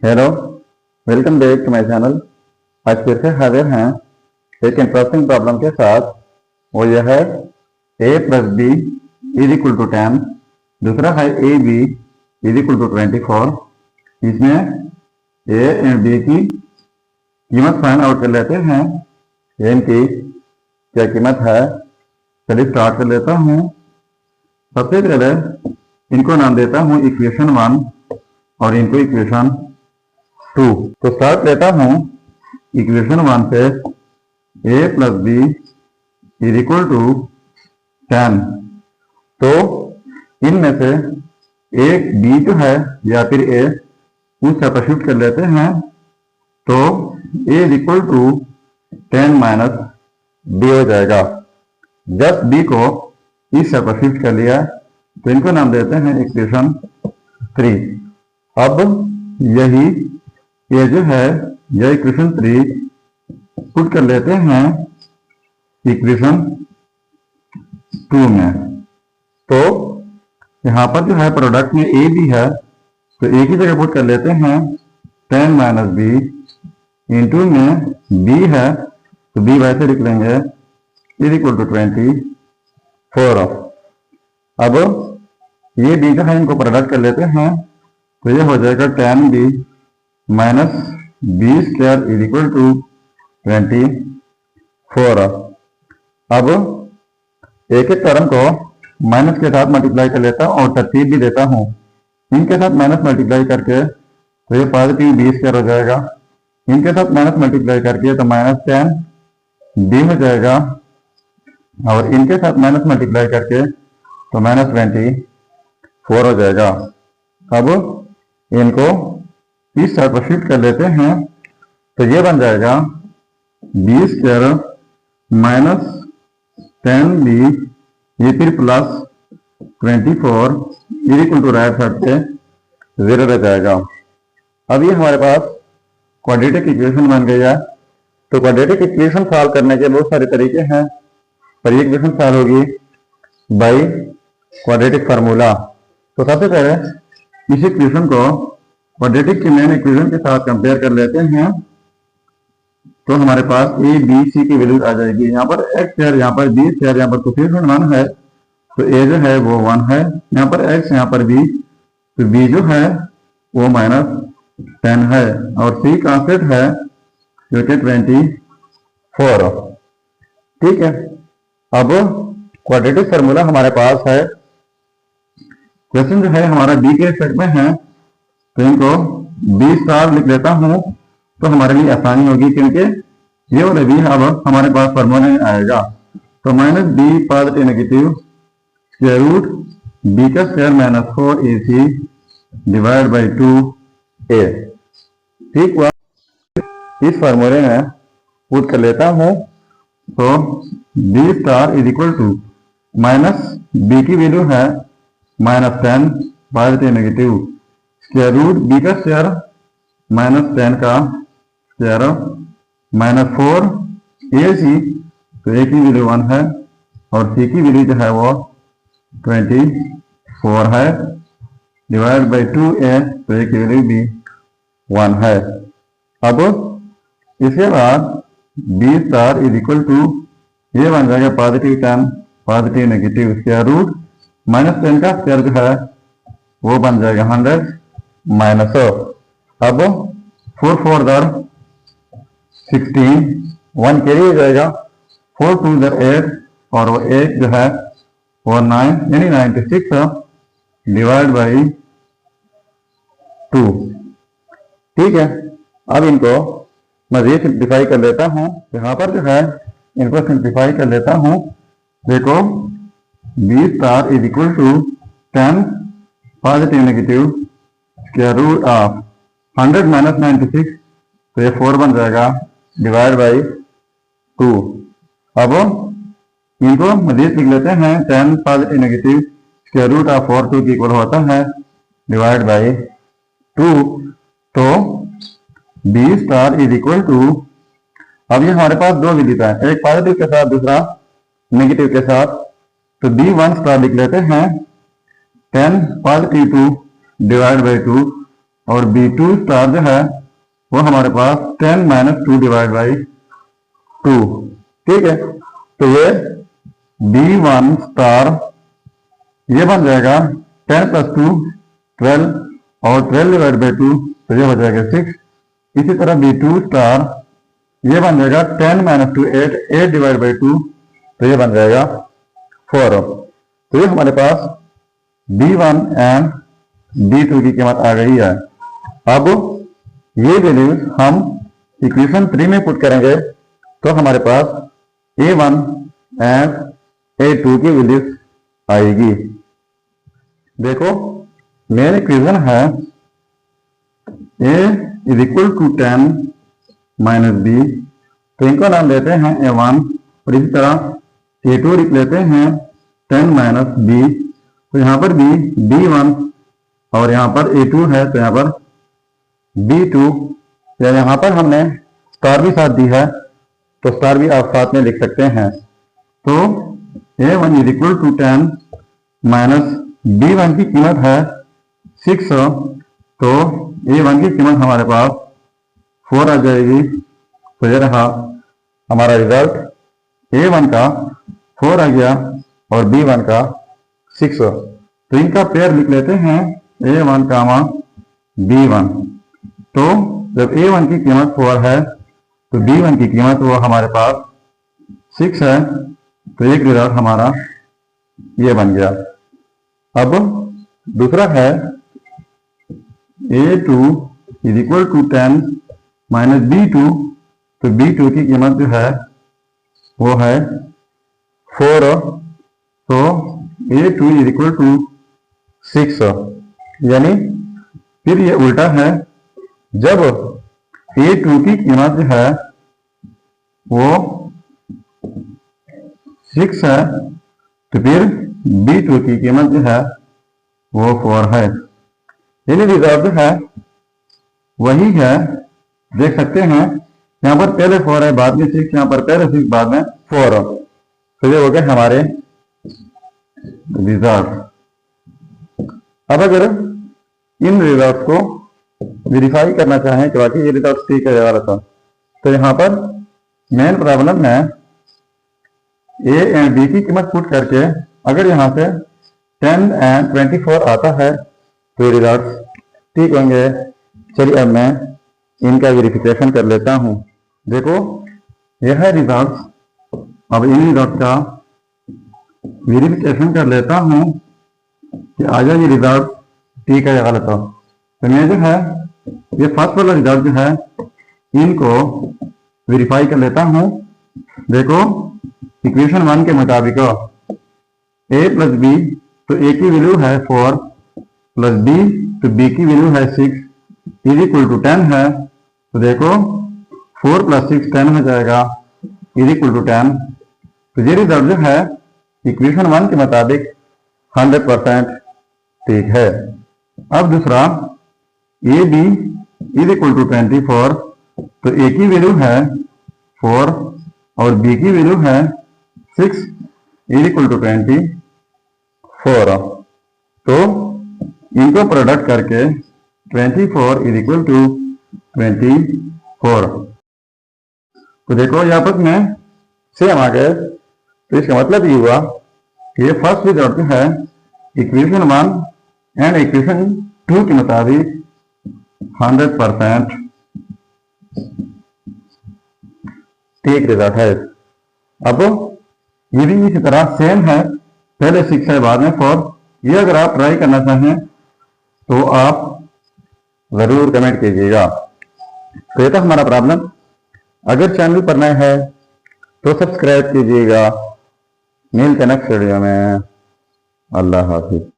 Hello, welcome back to my channel. आज फिर से हाजिर हैं एक इंटरेस्टिंग प्रॉब्लम के साथ। वो यह है a plus b is equal to 10। दूसरा है a b is equal to 24। इसमें a एंड b की कीमत फाइंड आउट कर लेते हैं। इनकी क्या कीमत है, चलिए स्टार्ट कर लेता हूँ। सबसे पहले इनको नाम देता हूँ इक्वेशन 1 और इनको इक्वेशन 2। तो स्टार्ट लेता हूँ इक्वेशन 1 से। a plus b is equal to 10। तो इनमें से एक b जो है या फिर a उस सब्स्टिट्यूट कर लेते हैं। तो a is equal to 10 minus b हो जाएगा। जब b को इस सब्स्टिट्यूट कर लिया तो इनको नाम देते हैं इक्वेशन 3। अब यही ये जो है यह इक्वेशन 3 पुट कर लेते हैं इक्वेशन 2 में। तो यहाँ पर जो है प्रोडक्ट में ए भी है तो एक ही जगह पुट कर लेते हैं 10 माइनस बी। इंटू में बी है तो बी वैसे लिख लेंगे इज इक्वल टू 24। अब ये बी जो है इनको प्रोडक्ट कर लेते हैं तो ये हो जाएगा 10b minus b square is equal to 24। अब एक एक टर्म को माइनस के साथ मल्टीप्लाई कर लेता हूँ और तरतीब भी देता हूँ। इनके साथ माइनस मल्टीप्लाई करके तो ये पॉजिटिव बी स्क्वायर हो जाएगा। इनके साथ माइनस मल्टीप्लाई करके तो माइनस 10 बी हो जाएगा और इनके साथ माइनस मल्टीप्लाई करके तो माइनस 24 हो जाएगा। अब इनको इस सब्स्टिट्यूट कर लेते हैं तो ये बन जाएगा बी स्क्वायर माइनस 10b ये फिर plus 24 is equal to right side पे 0 रह जाएगा। अब ये हमारे पास क्वाड्रेटिक इक्वेशन बन गई है। तो क्वाड्रेटिक इक्वेशन सॉल्व करने के बहुत सारे तरीके हैं, पर ये इक्वेशन सॉल्व होगी बाई क्वाड्रेटिक फार्मूला। तो सबसे पहले इस इक्वेशन को क्वाड्रेटिक की मेन इक्वेशन के साथ कंपेयर कर लेते हैं। तो हमारे पास ए बी सी की वैल्यू आ जाएगी। यहाँ पर एक्स स्क्वायर, यहाँ पर बी स्क्वायर, यहाँ पर कोफिशिएंट 1 है तो ए जो है वो 1 है। यहाँ पर एक्स, यहाँ पर बी, तो बी जो है वो माइनस 10 है और सी कांस्टेंट है जो कि 24। ठीक है। अब क्वाड्रेटिक फार्मूला हमारे पास है। क्वेश्चन जो है हमारा बी के सेट में है तो इनको बी स्टार लिख लेता हूं तो हमारे लिए आसानी होगी, क्योंकि ये वाला बी अब हमारे पास फार्मूला में आएगा। तो minus B positive negative square root B का square minus 4ac divide by 2a। ठीक हुआ। इस फार्मूले में पुट कर लेता हूं तो b star is equal to minus b की वैल्यू है minus 10 positive negative square root B का स्क्वायर माइनस 10 का स्क्वायर माइनस 4ac, तो ए की वैल्यू 1 है और सी की वैल्यू जो है वो 24 है डिवाइड बाई 2a, तो ए की वैल्यू भी 1 है। अब इसके बाद b star is equal to ये बन जाएगा positive 10 positive negative square root minus 10 का स्क्वायर जो है वो बन जाएगा 100 माइनस। अब 4 4 दर 16, 1 कैरी हो जाएगा, 4 2 दर 8 और वो 8 जो है वो 9 यानी 96 डिवाइड बाई 2। ठीक है। अब इनको मजीद सिंप्लीफाई कर लेता हूँ। यहाँ पर जो है इनको सिंप्लीफाई कर लेता हूँ। देखो b star is equal to 10 positive negative square root of 100 minus 96, तो ये 4 बन जाएगा डिवाइड बाई 2। अब इनको मजीद लिख लेते हैं 10 positive negative square root of 4 2 की इक्वल होता है डिवाइड बाई 2। तो b star is equal to, अब ये हमारे पास दो वैल्यू है, एक पॉजिटिव के साथ दूसरा नेगेटिव के साथ। तो बी 1 स्टार लिख लेते हैं 10 पॉजिटिव 2 डिवाइड बाई 2 और B2 स्टार जो है वो हमारे पास 10 माइनस 2 डिवाइड बाई 2। ठीक है, तो ये B1 स्टार ये बन जाएगा 10 प्लस 2 12 और 12 डिवाइड बाई 2 तो ये हो जाएगा 6। इसी तरह B2 स्टार ये बन जाएगा 10 माइनस 2 8 8 डिवाइड बाई 2 तो ये बन जाएगा 4। तो ये हमारे पास B1 एंड B2 की कीमत आ गई है। अब ये वैल्यूज हम इक्वेशन 3 में पुट करेंगे तो हमारे पास A1 एंड A2 की वैल्यूज आएगी। देखो मेन इक्वेशन है A is equal to 10 minus B, तो इनको नाम देते हैं A1 और इसी तरह A2 लिख लेते हैं 10 माइनस B, तो यहाँ पर भी B1 और यहाँ पर A2 है तो यहाँ पर B2, या यहाँ पर हमने स्टार भी साथ दी है तो स्टार भी आप साथ में लिख सकते हैं। तो A1 is equal to 10 minus B1 की कीमत है 6, तो A1 की कीमत हमारे पास 4 आ जाएगी। तो ये रहा हमारा रिजल्ट, A1 का 4 आ गया और B1 का 6। तो इनका पेयर लिख लेते हैं A1 कामा B1। तो जब A1 की कीमत 4 है तो B1 की कीमत वो हमारे पास 6 है, तो एक रिजल्ट हमारा ये बन गया। अब दूसरा है A2 is equal to 10 minus B2, तो B2 की कीमत जो है वो है 4, तो A2 इज इक्वल टू 6, यानी फिर ये उल्टा है, जब A2 की कीमत जो है वो 6 है तो फिर B2 की कीमत जो है वो 4 है, यानी रिजल्ट जो है वही है। देख सकते हैं यहाँ पर पहले 4 है बाद में 6, यहाँ पर पहले 6 बाद में 4, तो ये हो गए हमारे रिजल्ट। अब अगर इन रिजल्ट को वेरीफाई करना चाहें कि बाकी ये रिजल्ट ठीक है वाला था, तो यहाँ पर मेन प्रॉब्लम में A एंड B की कीमत पुट करके अगर यहाँ से 10 एंड 24 आता है तो ये रिजल्ट ठीक होंगे। चलिए अब मैं इनका वेरिफिकेशन कर लेता हूँ। देखो यह है रिजल्ट, अब इन रिजल्ट का वेरिफिकेशन कर लेता हूँ कि आजा ये रिजल्ट ठीक है या गलत हो। तो मैं जो है ये फर्स्ट वाला रिजल्ट जो है इनको वेरीफाई कर लेता हूँ। देखो इक्वेशन 1 के मुताबिक A प्लस B, तो A की वैल्यू है 4 प्लस B, तो B की वैल्यू है 6 इज इक्वल टू 10 है, तो देखो 4 प्लस 6 10 हो जाएगा इज इक्वल टू 10। तो ये रिजल्ट जो है इक्वेशन 1 के मुताबिक 100% ठीक है। अब दूसरा AB इज इक्वल टू 24, तो A की वैल्यू है 4 और B की वैल्यू है 6 इज इक्वल टू 24, तो इनको प्रोडक्ट करके 24 इज इक्वल टू 24, तो देखो यहाँ पर में सेम आ गए। तो इसका मतलब ये हुआ कि ये फर्स्ट रिजल्ट है इक्वेशन 1 एंड इक्वेशन 2 के मुताबिक 100% ठीक रिजल्ट है। अब ये भी इसी तरह सेम है, पहले 6 है बाद में 4। ये अगर आप ट्राई करना चाहें तो आप जरूर कमेंट कीजिएगा। तो ये था हमारा प्रॉब्लम। अगर चैनल पर नए हैं तो सब्सक्राइब कीजिएगा। मिलते हैं नेक्स्ट वीडियो में। अल्लाह हाफिज।